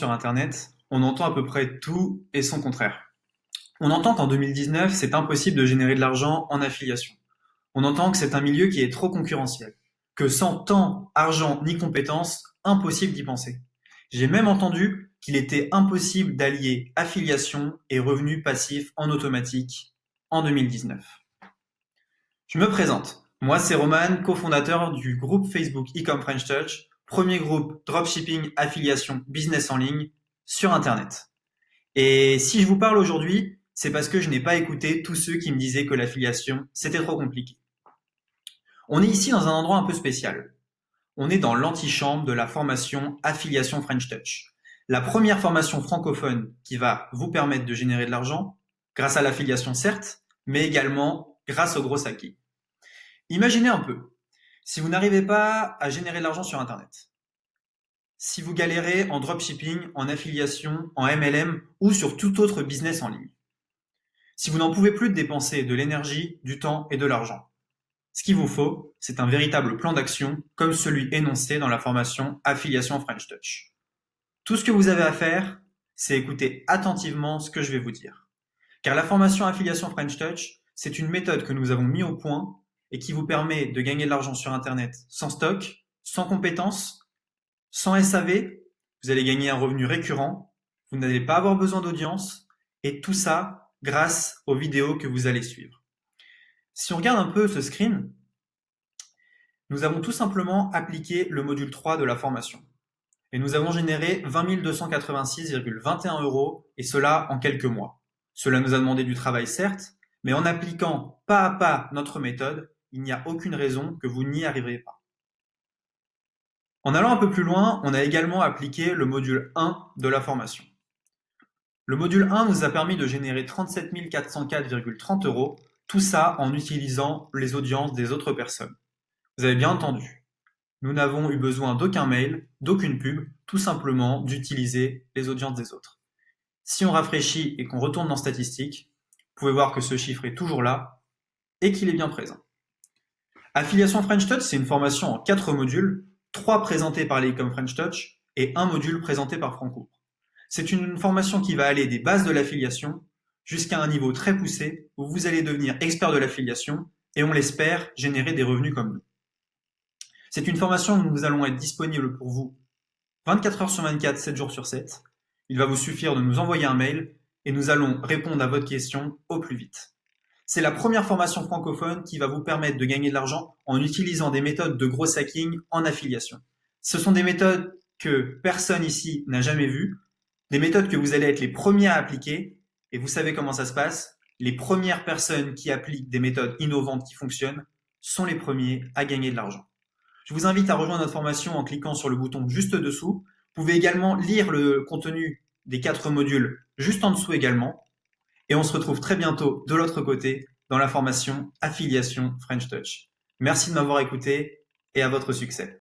sur Internet, on entend à peu près tout et son contraire. On entend qu'en 2019, c'est impossible de générer de l'argent en affiliation. On entend que c'est un milieu qui est trop concurrentiel, que sans temps, argent ni compétences, impossible d'y penser. J'ai même entendu qu'il était impossible d'allier affiliation et revenus passifs en automatique en 2019. Je me présente. Moi, c'est Roman, cofondateur du groupe Facebook Ecom French Touch, premier groupe dropshipping, affiliation, business en ligne sur Internet. Et si je vous parle aujourd'hui, c'est parce que je n'ai pas écouté tous ceux qui me disaient que l'affiliation, c'était trop compliqué. On est ici dans un endroit un peu spécial. On est dans l'antichambre de la formation Affiliation French Touch. La première formation francophone qui va vous permettre de générer de l'argent, grâce à l'affiliation certes, mais également grâce au gros acquis. Imaginez un peu, si vous n'arrivez pas à générer de l'argent sur Internet, si vous galérez en dropshipping, en affiliation, en MLM ou sur tout autre business en ligne, si vous n'en pouvez plus de dépenser de l'énergie, du temps et de l'argent, ce qu'il vous faut, c'est un véritable plan d'action comme celui énoncé dans la formation Affiliation French Touch. Tout ce que vous avez à faire, c'est écouter attentivement ce que je vais vous dire. Car la formation Affiliation French Touch, c'est une méthode que nous avons mis au point et qui vous permet de gagner de l'argent sur Internet sans stock, sans compétences, sans SAV. Vous allez gagner un revenu récurrent, vous n'allez pas avoir besoin d'audience et tout ça grâce aux vidéos que vous allez suivre. Si on regarde un peu ce screen, nous avons tout simplement appliqué le module 3 de la formation. Et nous avons généré 20 286,21 € et cela en quelques mois. Cela nous a demandé du travail certes, mais en appliquant pas à pas notre méthode, il n'y a aucune raison que vous n'y arriverez pas. En allant un peu plus loin, on a également appliqué le module 1 de la formation. Le module 1 nous a permis de générer 37 404,30 €, tout ça en utilisant les audiences des autres personnes. Vous avez bien entendu. Nous n'avons eu besoin d'aucun mail, d'aucune pub, tout simplement d'utiliser les audiences des autres. Si on rafraîchit et qu'on retourne dans statistiques, vous pouvez voir que ce chiffre est toujours là et qu'il est bien présent. Affiliation French Touch, c'est une formation en 4 modules, 3 présentés par l'Ecom French Touch et 1 module présenté par Franco. C'est une formation qui va aller des bases de l'affiliation jusqu'à un niveau très poussé où vous allez devenir expert de l'affiliation et on l'espère générer des revenus comme nous. C'est une formation où nous allons être disponibles pour vous 24 heures sur 24, 7 jours sur 7. Il va vous suffire de nous envoyer un mail et nous allons répondre à votre question au plus vite. C'est la première formation francophone qui va vous permettre de gagner de l'argent en utilisant des méthodes de gros hacking en affiliation. Ce sont des méthodes que personne ici n'a jamais vues, des méthodes que vous allez être les premiers à appliquer et vous savez comment ça se passe. Les premières personnes qui appliquent des méthodes innovantes qui fonctionnent sont les premiers à gagner de l'argent. Je vous invite à rejoindre notre formation en cliquant sur le bouton juste dessous. Vous pouvez également lire le contenu des 4 modules juste en dessous également. Et on se retrouve très bientôt de l'autre côté dans la formation Affiliation French Touch. Merci de m'avoir écouté et à votre succès.